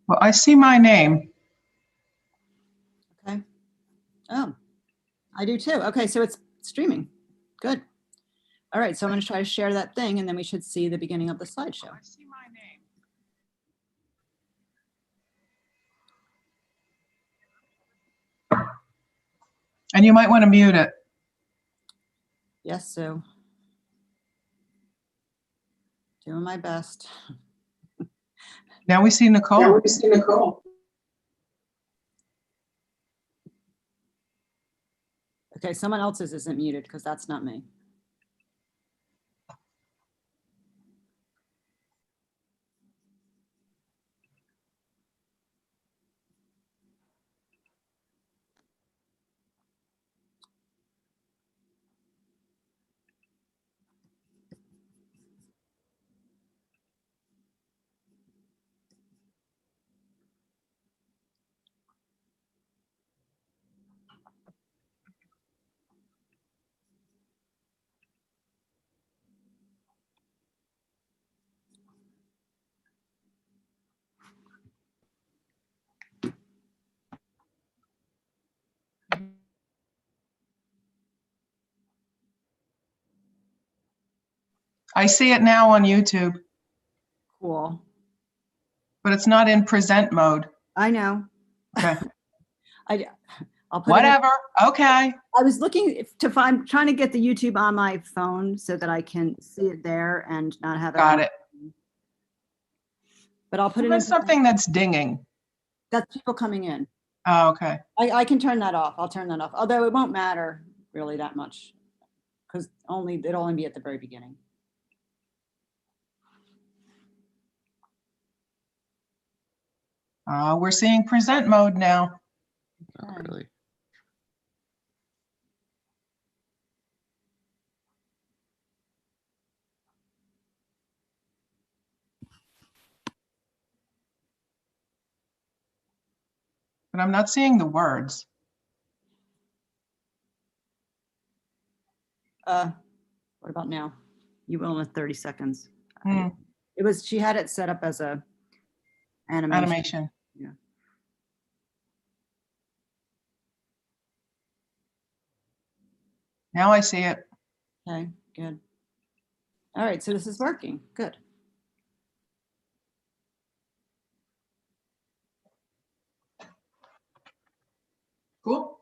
Well, I see my name. Okay. Oh, I do too. Okay, so it's streaming. Good. All right, so I'm going to try to share that thing, and then we should see the beginning of the slideshow. I see my name. And you might want to mute it. Yes, so doing my best. Now we see Nicole. Now we see Nicole. Okay, someone else's isn't muted because that's not me. I see it now on YouTube, Cool. but it's not in present mode. I know. Okay. I'll put Whatever. Okay. I was looking to find, trying to get the YouTube on my phone so that I can see it there and not have it. Got it. But I'll put it in. There's something that's dinging. That's people coming in. Oh, okay. I can turn that off. I'll turn that off. Although it won't matter really that much because it'll only be at the very beginning. We're seeing present mode now. Oh, really? But I'm not seeing the words. What about now? You will in 30 seconds. Hmm. She had it set up as a animation. Animation. Yeah. Now I see it. Okay, good. All right, so this is working. Good. Cool.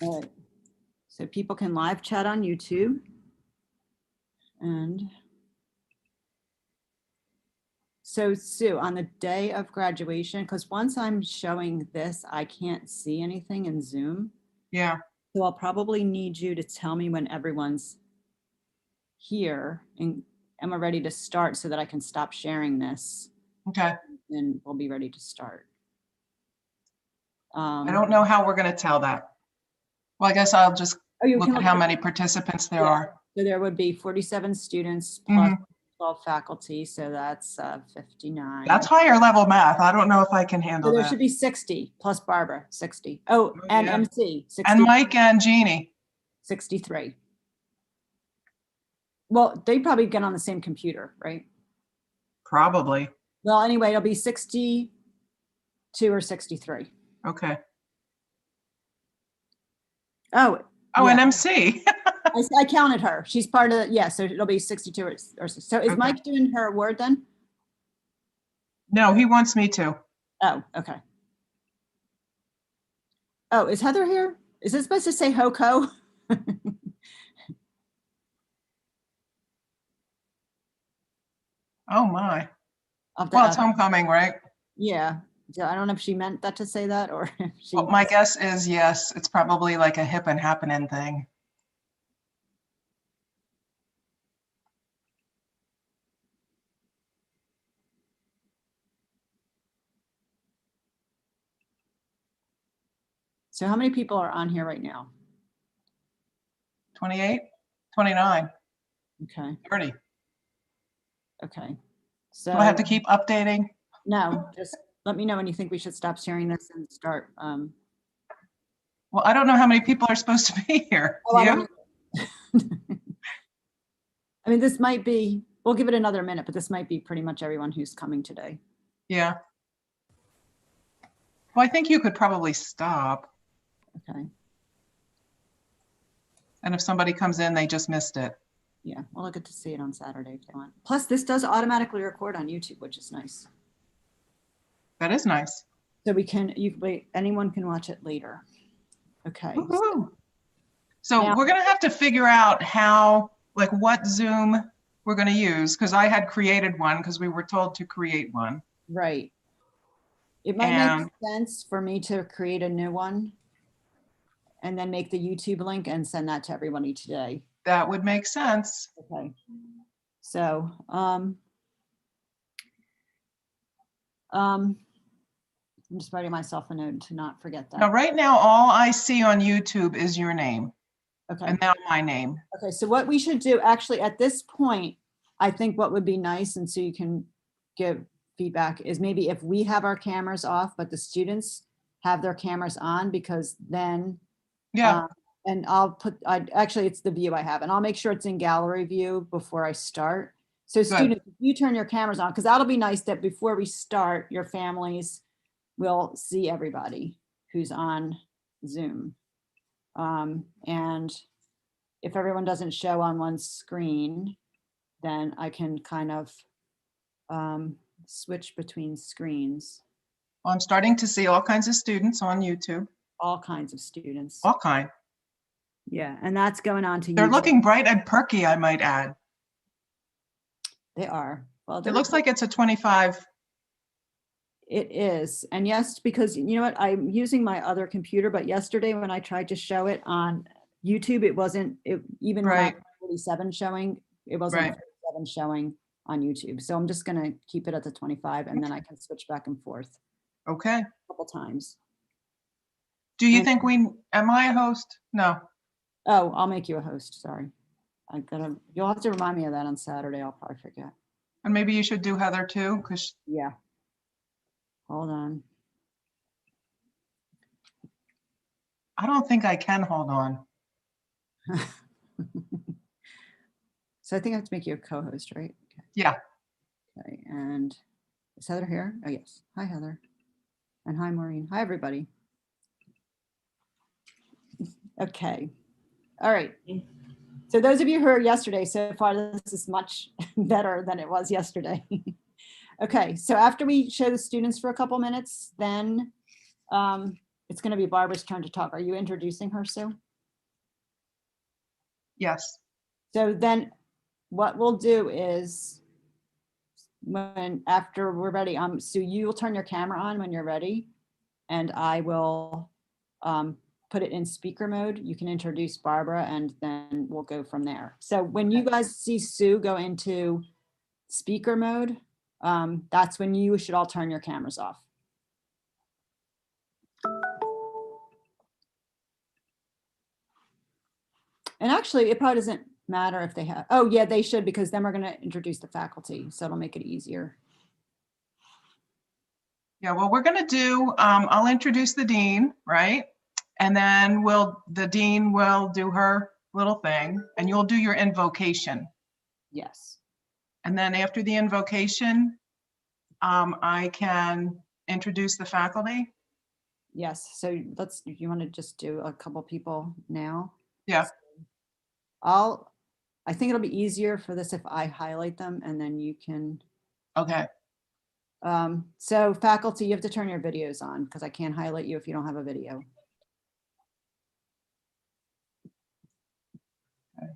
All right. So people can live chat on YouTube. And so Sue, on the day of graduation, because once I'm showing this, I can't see anything in Zoom. Yeah. So I'll probably need you to tell me when everyone's here and am I ready to start so that I can stop sharing this. Okay. And we'll be ready to start. I don't know how we're going to tell that. Well, I guess I'll just look at how many participants there are. So there would be 47 students plus 12 faculty, so that's 59. That's higher level math. I don't know if I can handle So there that. should be 60 plus Barbara, 60. Oh, and yeah. MC, 60. And Mike and Jeannie. 63. Well, they probably get on the same computer, right? Probably. Well, anyway, it'll be 62 or 63. Okay. Oh, Oh, yeah. and MC. I counted her. She's part of, yeah, so it'll be 62 or so. Is Okay. Mike doing her award then? No, he wants me to. Oh, okay. Oh, is Heather here? Is it supposed to say HOCO? Oh my. Well, Well, it's homecoming, right? Yeah. I don't know if she meant that to say that or if she. Well, my guess is yes. It's probably like a hip and happening thing. So how many people are on here right now? 28, 29, Okay. 30. Okay. So Do I have to keep updating? no, just let me know when you think we should stop sharing this and start Well, I don't know how many people are supposed to be here. Oh, Do I you? don't- I mean, this might be, we'll give it another minute, but this might be pretty much everyone who's coming today. Yeah. Well, I think you could probably stop. Okay. And if somebody comes in, they just missed it. Yeah, well, I get to see it on Saturday if they want. Plus, this does automatically record on YouTube, which is nice. That is nice. So anyone can watch it later. Okay. Woohoo. So Now- we're going to have to figure out how, like what Zoom we're going to use, because I had created one because we were told to create one. Right. It might make sense for me to create a new one and then make the YouTube link and send that to everybody today. That would make sense. Okay. So, I'm just writing myself a note to not forget that. Now, right now, all I see on YouTube is your name. Okay. And now my name. Okay, so what we should do, actually, at this point, I think what would be nice, and so you can give feedback, is maybe if we have our cameras off, but the students have their cameras on, because then, Yeah. and actually, it's the view I have, and I'll make sure it's in gallery view before I start. So students, if you turn your cameras on, because that'll be nice that before we start, your families will see everybody who's on Zoom. And if everyone doesn't show on one screen, then I can kind of switch between screens. Well, I'm starting to see all kinds of students on YouTube. All kinds of students. All kind. Yeah, and that's going on to They're YouTube. looking bright and perky, I might add. They are. Well, It looks like it's a 25. It is. And yes, because you know what, I'm using my other computer, but yesterday when I tried to show it on YouTube, it wasn't, even when I Right. had 47 showing, it wasn't Right. 47 showing on YouTube. So I'm just gonna keep it at the 25 and then I can switch back and forth Okay. a couple times. Do you And- think am I a host? No. Oh, I'll make you a host, sorry. You'll have to remind me of that on Saturday, I'll probably forget. And maybe you should do Heather too, because Yeah. Hold on. I don't think I can hold on. So I think I have to make you a co-host, right? Okay. Yeah. Okay, and is Heather here? Oh, yes. Hi, Heather. And hi, Maureen. Hi, everybody. Okay. All right. So those of you who are yesterday, so far, this is much better than it was yesterday. Okay, so after we show the students for a couple minutes, then it's going to be Barbara's turn to talk. Are you introducing her, Sue? Yes. So then what we'll do is after we're ready, Sue, you will turn your camera on when you're ready, and I will put it in speaker mode. You can introduce Barbara and then we'll go from there. So when you guys see Sue go into speaker mode, that's when you should all turn your cameras off. And actually, it probably doesn't matter if they have, oh yeah, they should, because then we're going to introduce the faculty. So it'll make it easier. Yeah, well, we're going to do, I'll introduce the dean, right? And then the dean will do her little thing and you'll do your invocation. Yes. And then after the invocation, I can introduce the faculty. Yes. So you want to just do a couple people now? Yeah. I think it'll be easier for this if I highlight them and then you can. Okay. So faculty, you have to turn your videos on because I can't highlight you if you don't have a video. Okay.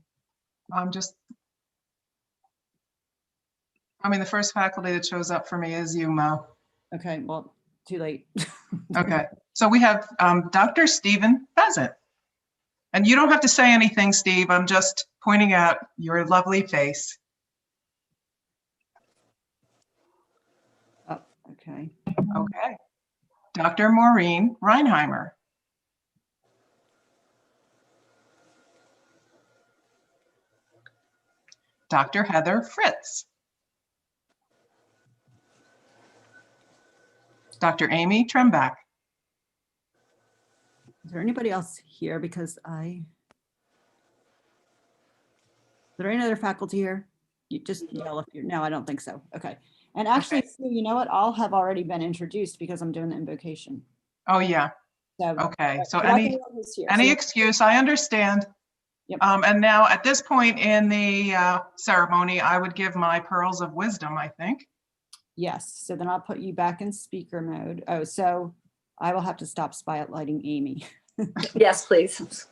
The first faculty that shows up for me is you, Mo. Okay, well, too late. Okay, so we have Dr. Stephen Pheasant. And you don't have to say anything, Steve. I'm just pointing out your lovely face. Oh, okay. Okay. Dr. Maureen Reinheimer. Dr. Heather Fritz. Dr. Amy Trembach. Is there anybody else here? Because is there any other faculty here? You just yell if you're, no, I don't think so. Okay. And actually, Okay. Sue, you know what? I'll have already been introduced because I'm doing the invocation. Oh, yeah. So, Okay. So but any everyone who's here, any so- excuse, I understand. Yep. And now at this point in the ceremony, I would give my pearls of wisdom, I think. Yes, so then I'll put you back in speaker mode. Oh, so I will have to stop spotlighting Amy. Yes, please.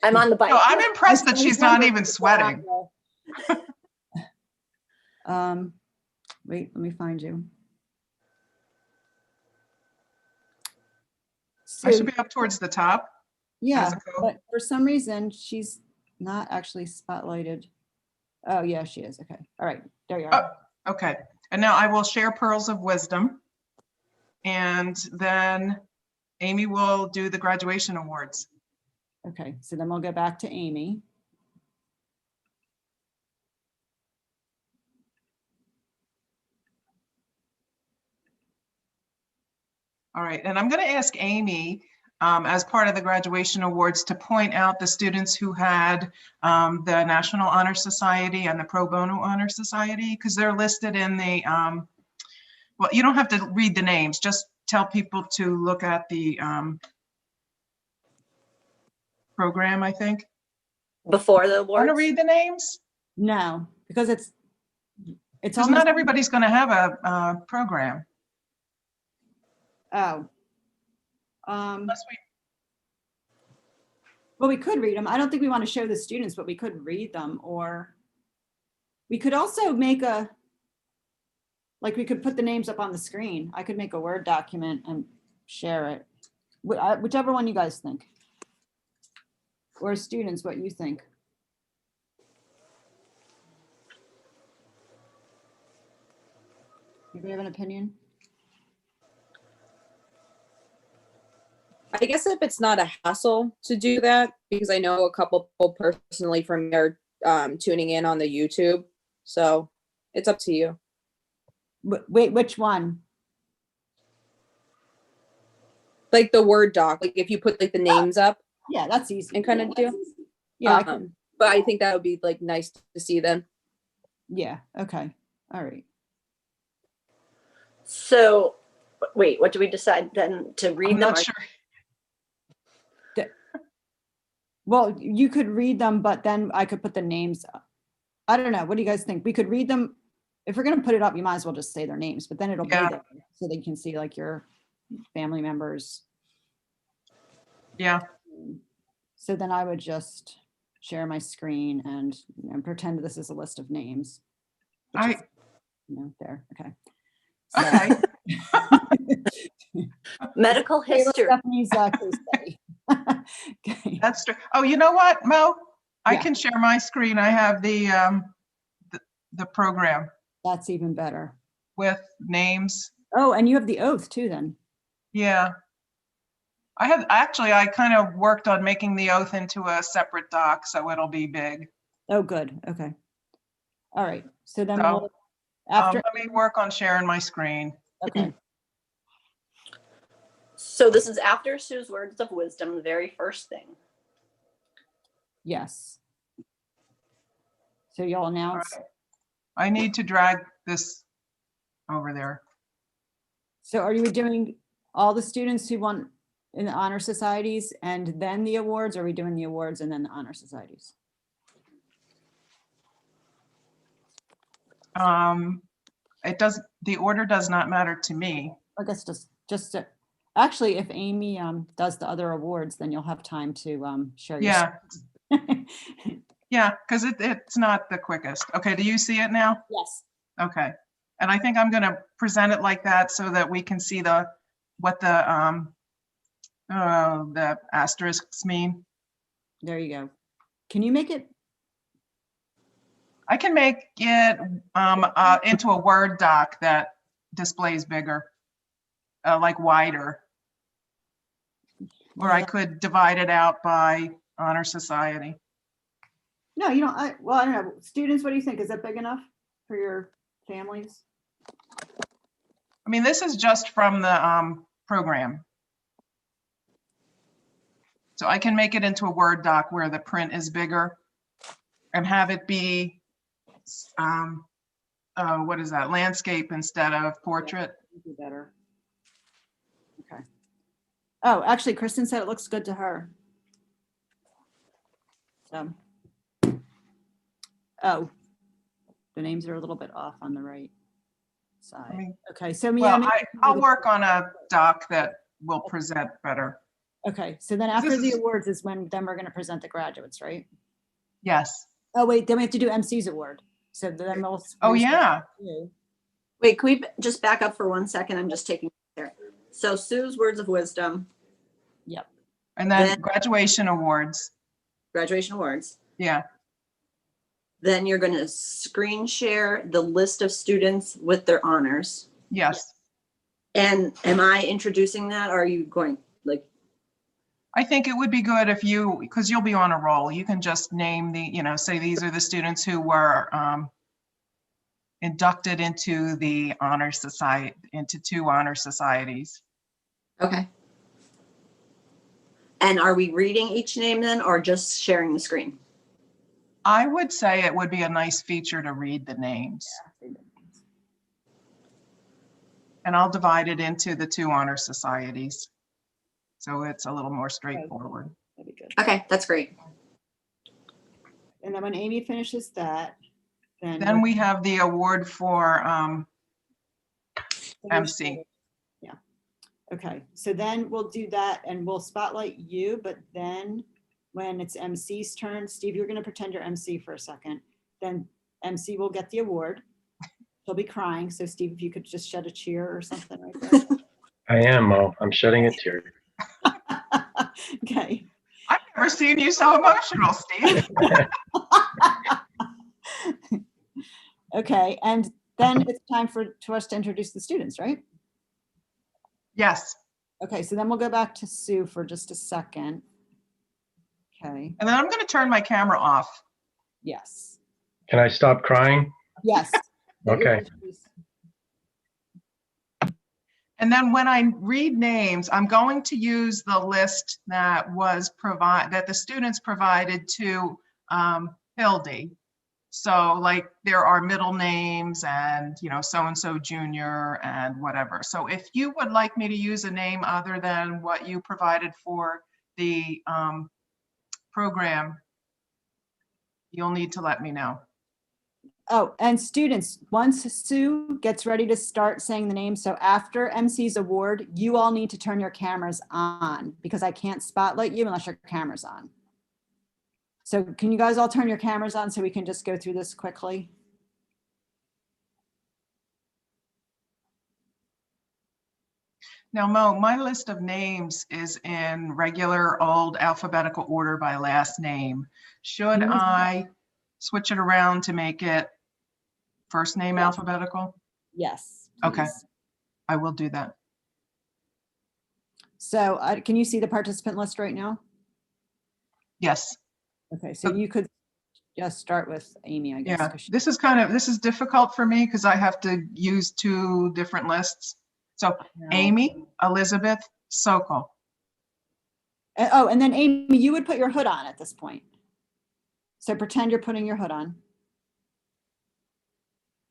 I'm on the bike. No, I'm impressed that she's not even sweating. Wait, let me find you. I Sue, should be up towards the top. yeah, as a co- but for some reason, she's not actually spotlighted. Oh, yeah, she is. Okay. All right. There you are. Okay. And now I will share pearls of wisdom. And then Amy will do the graduation awards. Okay. So then we'll go back to Amy. All right. And I'm going to ask Amy, as part of the graduation awards, to point out the students who had the National Honor Society and the Pro Bono Honor Society, because they're listed in the, well, you don't have to read the names, just tell people to look at the program, I think. Before the Want to awards? read the names? No, because it's Because almost, not everybody's going to have a program. oh. Unless we, Well, we could read them. I don't think we want to show the students, but we could read them, or we could also make like we could put the names up on the screen. I could make a Word document and share it. Whichever one you guys think. Or students, what you think. Anybody have an opinion? I guess if it's not a hassle to do that, because I know a couple people personally from there tuning in on the YouTube. So it's up to you. Wait, which one? Like the Word doc, like if you put like the names up Yeah, that's easy. and kind of do. Yeah, I can, But I think that would be like nice to see then. yeah, okay, all right. So, wait, what do we decide then to read I'm them? not or- sure. Well, you could read them, but then I could put the names up. I don't know, what do you guys think? We could read them. If we're gonna put it up, you might as well just say their names, but then it'll be Yeah. there, so they can see like your family members. Yeah. So then I would just share my screen and pretend this is a list of names. which I- is, there, okay. Okay. Medical Hey, look, history. Stephanie's case study. Okay. That's true. Oh, you know what, Mo? I Yeah. can share my screen. I have the program That's even better. with names. Oh, and you have the oath too then. Yeah. I kind of worked on making the oath into a separate doc, so it'll be big. Oh, good, okay. All right, so then So, we'll, after, Let me work on sharing my screen. okay, So this is after Sue's words of wisdom, the very first thing. yes. So you'll All announce, right. I need to drag this over there. so are you doing all the students who want in the honor societies and then the awards? Or are we doing the awards and then the honor societies? The order does not matter to me. I guess actually, if Amy does the other awards, then you'll have time to share your. Yeah, screen. yeah, because it's not the quickest. Okay, do you see it now? Yes. Okay. And I think I'm going to present it like that so that we can see what the asterisks mean. There you go. Can you make it? I can make it into a Word doc that displays bigger, like wider. Or I could divide it out by honor society. No, you don't. Well, I don't know. Students, what do you think? Is that big enough for your families? I mean, this is just from the program. So I can make it into a Word doc where the print is bigger and have it be, what is that, landscape instead of portrait. Do better. Okay. Oh, actually, Kristen said it looks good to her. So, oh, the names are a little bit off on the right side. mean, Okay, so Well, Mia, I'll work on a doc that will present better. okay, so then after This the is- awards is when then we're going to present the graduates, right? Yes. Oh wait, then we have to do MC's award. So then we'll. Oh, yeah. Wait, can we just back up for 1 second? I'm just taking there. So Sue's words of wisdom, Yep. And then Then- graduation awards. graduation awards. Yeah. Then you're going to screen share the list of students with their honors. Yes. And am I introducing that? Or are you going like, I think it would be good if you, because you'll be on a roll, you can just name the, say these are the students who were inducted into the honor society, into 2 honor societies. okay. And are we reading each name then or just sharing the screen? I would say it would be a nice feature to read the names. And I'll divide it into the 2 honor societies. So it's a little more straightforward. That'd be good. Okay, that's great. And then when Amy finishes that, Then we have the award for MC. Yeah. Okay, so then we'll do that and we'll spotlight you, but then when it's MC's turn, Steve, you're gonna pretend you're MC for a second. Then MC will get the award. He'll be crying. So Steve, if you could just shed a tear or something right there. I am, Mo. I'm shedding a tear. Okay. I've never seen you so emotional, Steve. Okay, and then it's time to us to introduce the students, right? Yes. Okay, so then we'll go back to Sue for just a second. Okay, And then I'm going to turn my camera off. yes, Can I stop crying? yes. Okay. And then when I read names, I'm going to use the list that was that the students provided to Hildy. So like there are middle names and, so-and-so junior and whatever. So if you would like me to use a name other than what you provided for the program, you'll need to let me know. Oh, and students, once Sue gets ready to start saying the name, so after MC's award, you all need to turn your cameras on because I can't spotlight you unless your camera's on. So can you guys all turn your cameras on so we can just go through this quickly? Now, Mo, my list of names is in regular old alphabetical order by last name. Should Mhm. I switch it around to make it first name Yes. alphabetical? Yes. Okay. please. I will do that. So can you see the participant list right now? Yes. Okay, so you could just start with Amy, I guess. Yeah. 'cause she- This is difficult for me because I have to use 2 different lists. So Amy, Elizabeth, Sokol. Oh, and then Amy, you would put your hood on at this point. So pretend you're putting your hood on.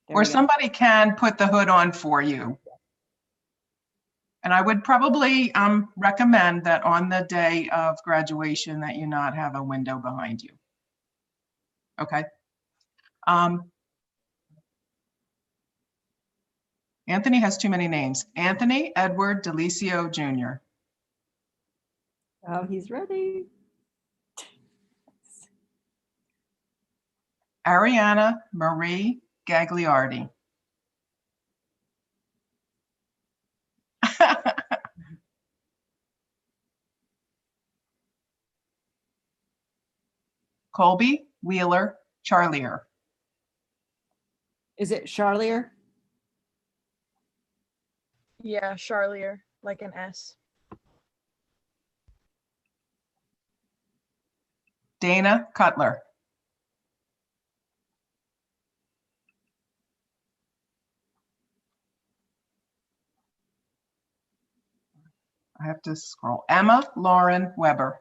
There Or we go. somebody can put the hood on for you. And I would probably recommend that on the day of graduation that you not have a window behind you. Okay. Anthony has too many names. Anthony Edward Delicio Jr. Oh, he's ready. Ariana Marie Gagliardi. Colby Wheeler Charlier. Is it Charlier? Yeah, Charlier, like an S. Dana Cutler. I have to scroll. Emma Lauren Weber.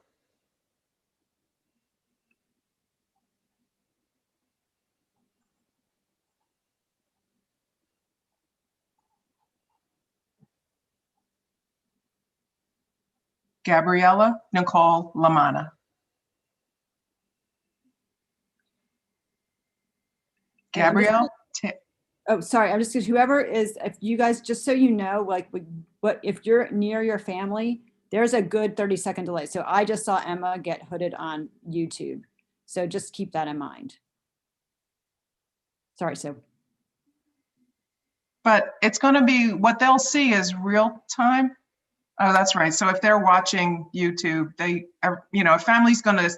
Gabriella Nicole Lamana. Gabrielle, Oh, sorry, I'm just, whoever is, if you guys, just so you know, like, what, if you're near your family, there's a good 30-second delay. So I just saw Emma get hooded on YouTube. So just keep that in mind. Sorry, so. but it's going to be, what they'll see is real time. Oh, that's right. So if they're watching YouTube, they, if family's going to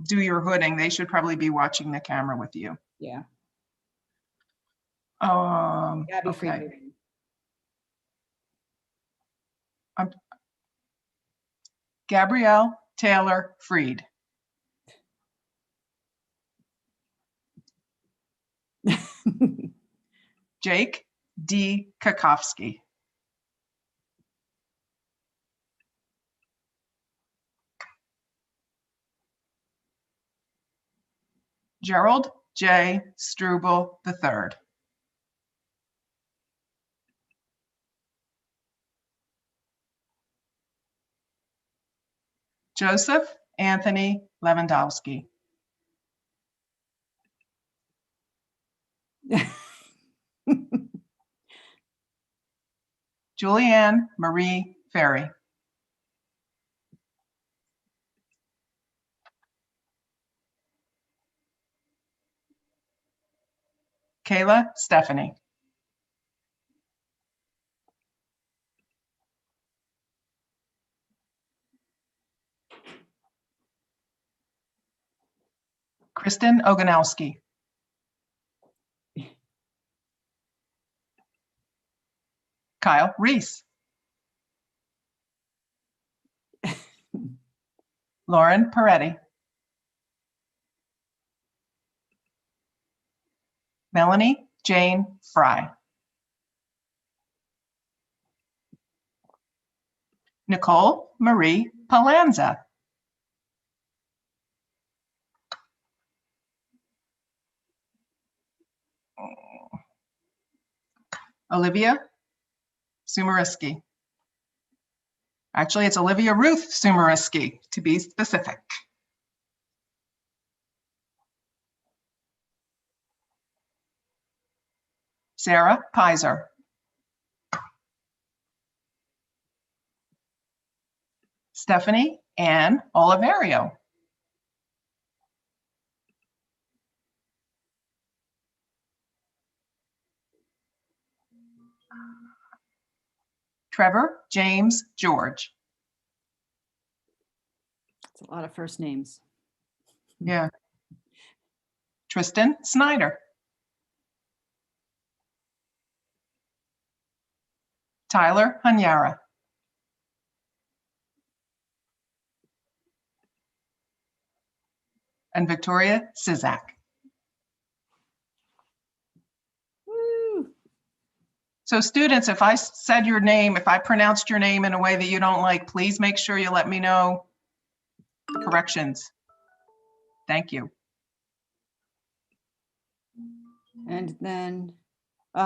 do your hooding, they should probably be watching the camera with you. Yeah. Gabby Okay. Friedman. Gabrielle Taylor Freed. Jake D. Kakowski. Gerald J. Struble III. Joseph Anthony Lewandowski. Julianne Marie Ferry. Kayla Stephanie. Kristen Oganowski. Kyle Reese. Lauren Peretti. Melanie Jane Fry. Nicole Marie Palanza. Olivia Sumariski. Actually, it's Olivia Ruth Sumariski, to be specific. Sarah Pizer. Stephanie Ann Oliverio. Trevor James George. It's a lot of first names. Yeah. Tristan Snyder. Tyler Hanyara. And Victoria Sizak. Woo. So students, if I said your name, if I pronounced your name in a way that you don't like, please make sure you let me know. Corrections. Thank you. And then,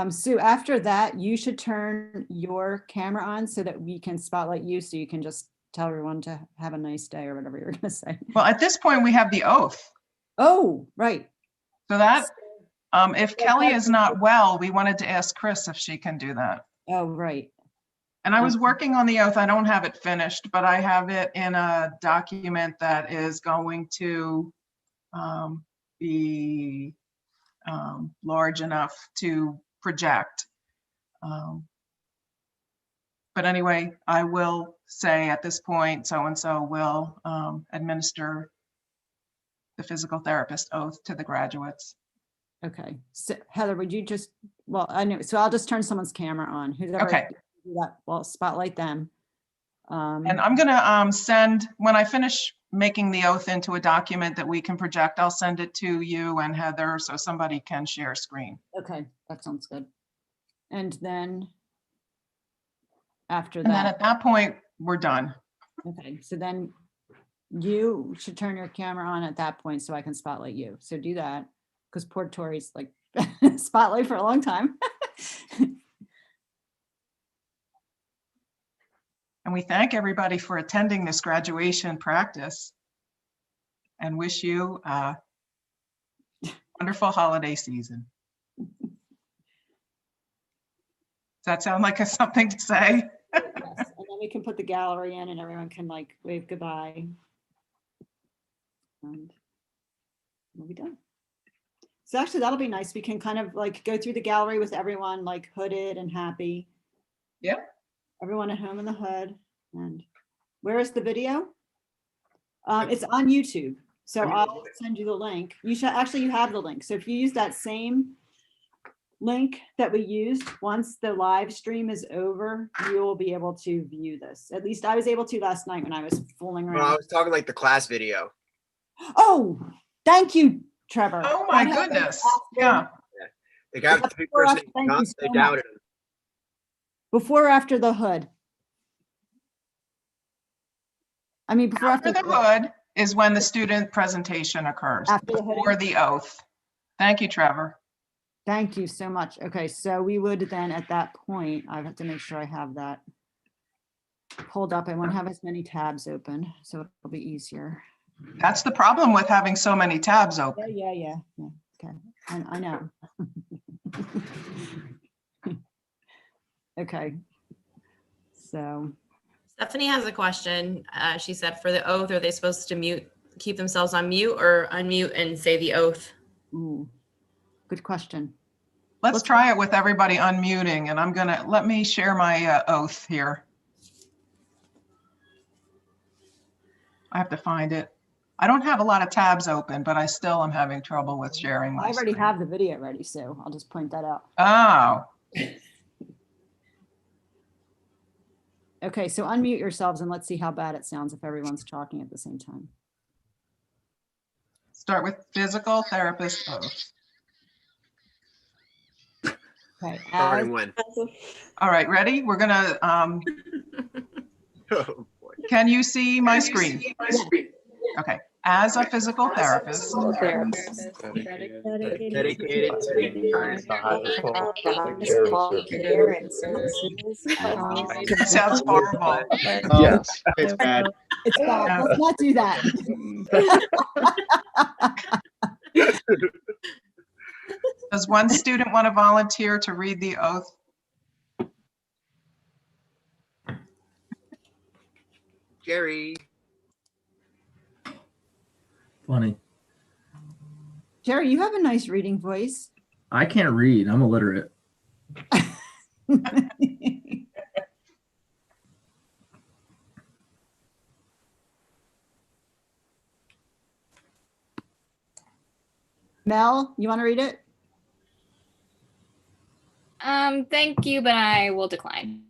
Sue, after that, you should turn your camera on so that we can spotlight you, so you can just tell everyone to have a nice day or whatever you're gonna say. Well, at this point, we have the oath. Oh, right. So that, if Kelly is not well, we wanted to ask Chris if she can do that. Oh, right. And I was working on the oath. I don't have it finished, but I have it in a document that is going to be large enough to project. But anyway, I will say at this point, so-and-so will administer the physical therapist oath to the graduates. Okay. So Heather, would you just, well, I know, so I'll just turn someone's camera on. Whoever Okay. do that, well, spotlight them. And I'm gonna send, when I finish making the oath into a document that we can project, I'll send it to you and Heather so somebody can share screen. Okay, that sounds good. And then after And then that, at that point, we're done. okay, so then you should turn your camera on at that point so I can spotlight you. So do that, because poor Tori's like spotlight for a long time. And we thank everybody for attending this graduation practice and wish you a wonderful holiday season. Does that sound like something to say? Yes, and then we can put the gallery in and everyone can like wave goodbye. And we'll be done. So actually that'll be nice. We can kind of like go through the gallery with everyone like hooded and happy. Yep. Everyone at home in the hood. And where is the video? It's on YouTube. So I'll send you the link. You should actually, you have the link. So if you use that same link that we used, once the live stream is over, you will be able to view this. At least I was able to last night when I was fooling Well, I around. was talking like the class video. Oh, thank you, Trevor. Oh my That happened goodness. after- Yeah. They got That's the for us. person Thank you so they much. doubted him. Before or after the hood? I mean, before or After the hood is when the student presentation occurs, After the hoodie? before the oath. Thank you, Trevor. Thank you so much. Okay, so we would then at that point, I have to make sure I have that pulled up. I won't have as many tabs open, so it'll be easier. That's the problem with having so many tabs Yeah, open. yeah. Okay, I know. Okay. So, Stephanie has a question. She said for the oath, are they supposed to keep themselves on mute or unmute and say the oath? ooh, good question. Let's try it with everybody unmuting, and let me share my oath here. I have to find it. I don't have a lot of tabs open, but I still am having trouble with sharing my I already screen. have the video ready, so I'll just point that out. Oh, Okay, so unmute yourselves and let's see how bad it sounds if everyone's talking at the same time. start with physical therapist oath. Okay, Starting when? All right, ready? We're gonna, Oh, boy. can you see my screen? Okay, as a physical therapist, Dedicated to that sounds horrible. Yes, it's bad. it's bad. Yeah. Let's not do that. Does one student want to volunteer to read the oath? Jerry. Funny. Jerry, you have a nice reading voice. I can't read. I'm illiterate. Mel, you want to read it? Thank you, but I will decline.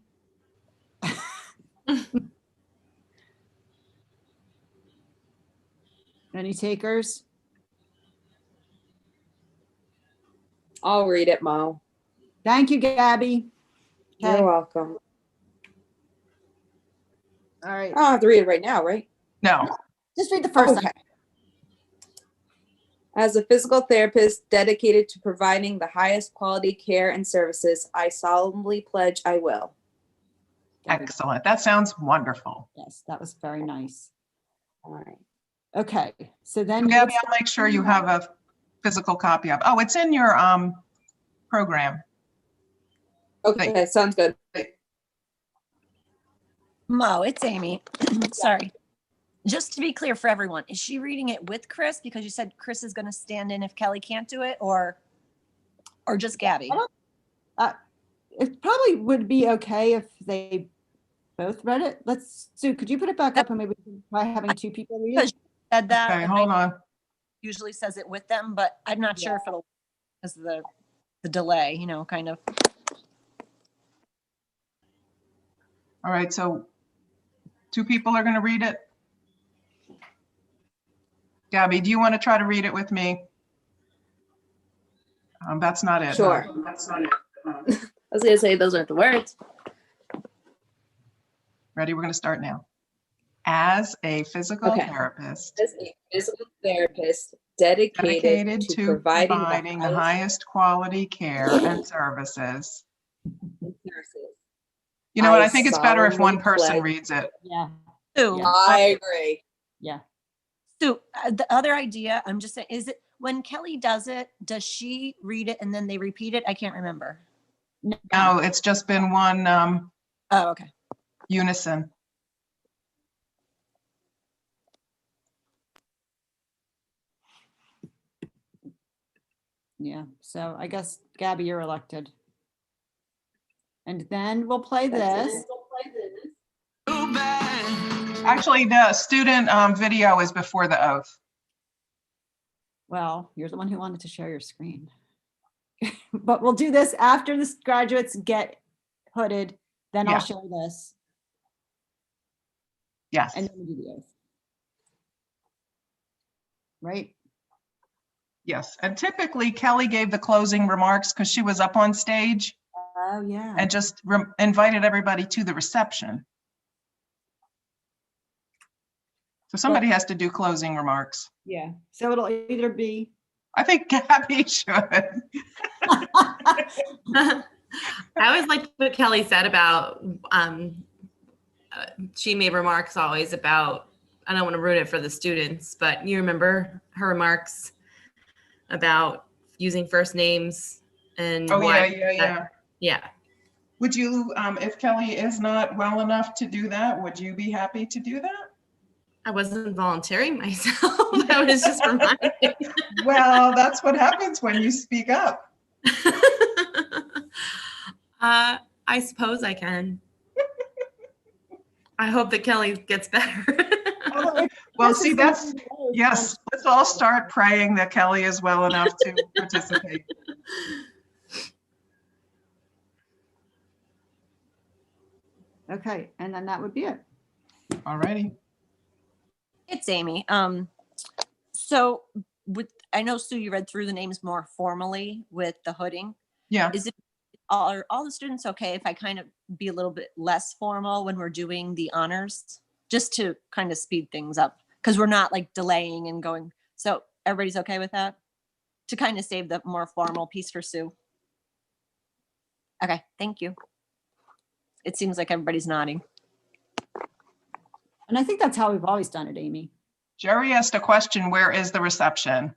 Any takers? I'll read it, Mo. Thank you, Gabby. Okay, You're welcome. all right. I don't have to read it right now, right? No. Just read the first Okay. one. As a physical therapist dedicated to providing the highest quality care and services, I solemnly pledge I will. Excellent. That sounds wonderful. Yes, that was very nice. All right. Okay, so then. you Gabby, would I'll make sure you have a physical copy of, oh, it's in your program. Okay, sounds good. Mo, it's Amy. Sorry. Just to be clear for everyone, is she reading it with Chris? Because you said Chris is going to stand in if Kelly can't do it, or just Gabby? It probably would be okay if they both read it. Sue, could you put it back up and maybe we can try having two people read it? Said that. Okay, and hold I on. usually says it with them, but I'm not sure if it'll, because of the delay, kind of. All right, so two people are going to read it. Gabby, do you want to try to read it with me? That's not it. Sure. That's not it. I was gonna say those aren't the words. Ready? We're going to start now. As a physical Okay. therapist As a physical therapist dedicated dedicated to to providing providing the the highest highest quality care and services, services, You know what? I I think it's better if one solemnly person pledge- reads it. Yeah, Sue, Yeah. I agree. yeah. Sue, the other idea, I'm just saying, is it when Kelly does it, does she read it and then they repeat it? I can't remember. No, it's just been one Oh, okay. unison. Yeah, so I guess Gabby, you're elected. And then we'll play this. Actually, the student video is before the oath. Well, you're the one who wanted to share your screen. But we'll do this after the graduates get hooded, then Yeah. I'll share this Yes. and then we do the oath. Right? Yes. And typically Kelly gave the closing remarks because she was up on stage Oh, yeah. and just invited everybody to the reception. So somebody has to do closing remarks. Yeah, so it'll either be. I think Gabby should. I always liked what Kelly said about, she made remarks always about, I don't want to ruin it for the students, but you remember her remarks about using first names and Oh, why yeah, yeah, yeah. yeah. Would you, if Kelly is not well enough to do that, would you be happy to do that? I wasn't volunteering myself. I was just reminding. Well, that's what happens when you speak up. I suppose I can. I hope that Kelly gets better. Well, see, that's, yes, let's all start praying that Kelly is well enough to participate. Okay, and then that would be it. All righty. It's Amy. So with, I know Sue, you read through the names more formally with the hooding. Yeah. Is it, are all the students okay if I kind of be a little bit less formal when we're doing the honors? Just to kind of speed things up, because we're not like delaying and going. So everybody's okay with that? To kind of save the more formal piece for Sue. Okay, thank you. It seems like everybody's nodding. And I think that's how we've always done it, Amy. Jerry asked a question, where is the reception?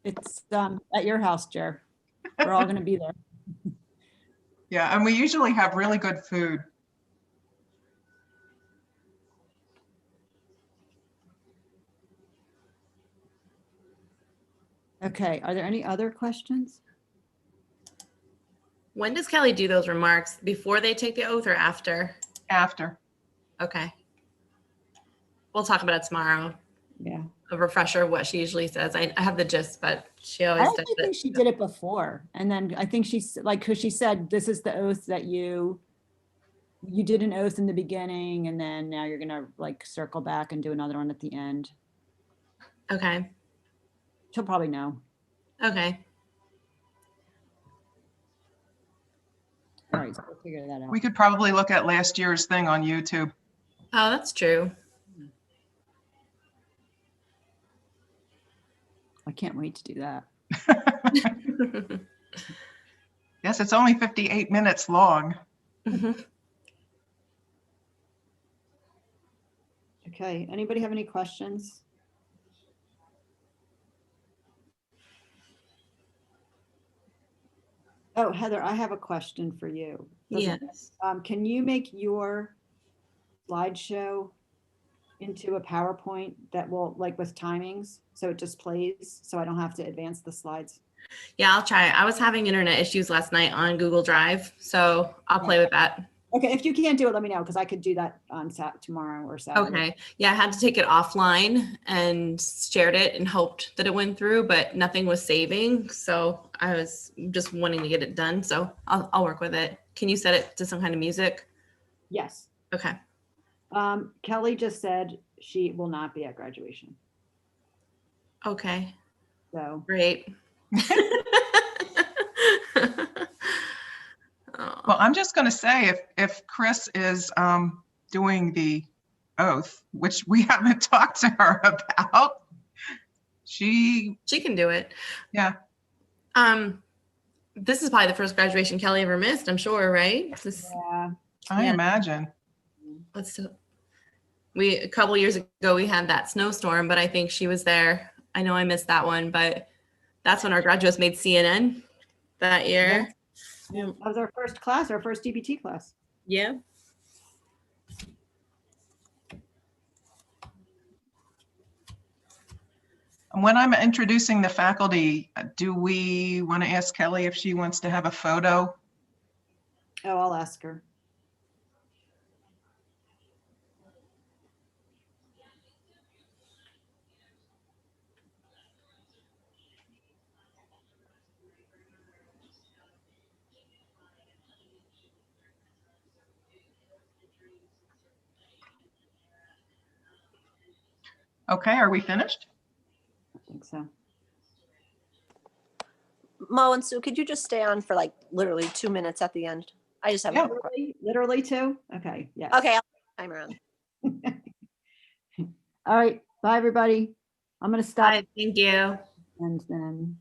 It's at your house, Jer. We're all gonna be there. Yeah, and we usually have really good food. Okay, are there any other questions? When does Kelly do those remarks? Before they take the oath or after? After. Okay. We'll talk about it tomorrow. Yeah. A refresher of what she usually says. I have the gist, but she I always does actually think it. she did it before. And then I think she's like, because she said, this is the oath that you did an oath in the beginning, and then now you're gonna like circle back and do another one at the end. Okay. She'll probably know. Okay. All right, so we'll figure that out. We could probably look at last year's thing on YouTube. Oh, that's true. I can't wait to do that. Yes, it's only 58 minutes long. Okay, anybody have any questions? Oh, Heather, I have a question for you. Yes. Can you make your slideshow into a PowerPoint that will, like with timings, so it just plays, so I don't have to advance the slides? Yeah, I'll try. I was having internet issues last night on Google Drive, so I'll play with that. Okay, if you can't do it, let me know, because I could do that on tomorrow or Saturday. Okay. Yeah, I had to take it offline and shared it and hoped that it went through, but nothing was saving. So I was just wanting to get it done. So I'll work with it. Can you set it to some kind of music? Yes. Okay. Kelly just said she will not be at graduation. Okay. So Great. Well, I'm just going to say, if Chris is doing the oath, which we haven't talked to her about, she can do it. Yeah. This is probably the first graduation Kelly ever missed, I'm sure, right? Yeah. I Yeah. imagine. A couple years ago, we had that snowstorm, but I think she was there. I know I missed that one, but that's when our graduates made CNN that year. Yeah. That was our first class, our first DPT class. Yeah. When I'm introducing the faculty, do we want to ask Kelly if she wants to have a photo? Oh, I'll ask her. Okay, are we finished? I think so. Mo and Sue, could you just stay on for like literally 2 minutes at the end? I just have Yeah. a quick question. Literally two? Okay, yeah. Okay, I'll time around. All right, bye, everybody. I'm gonna stop Bye. Thank you. and then.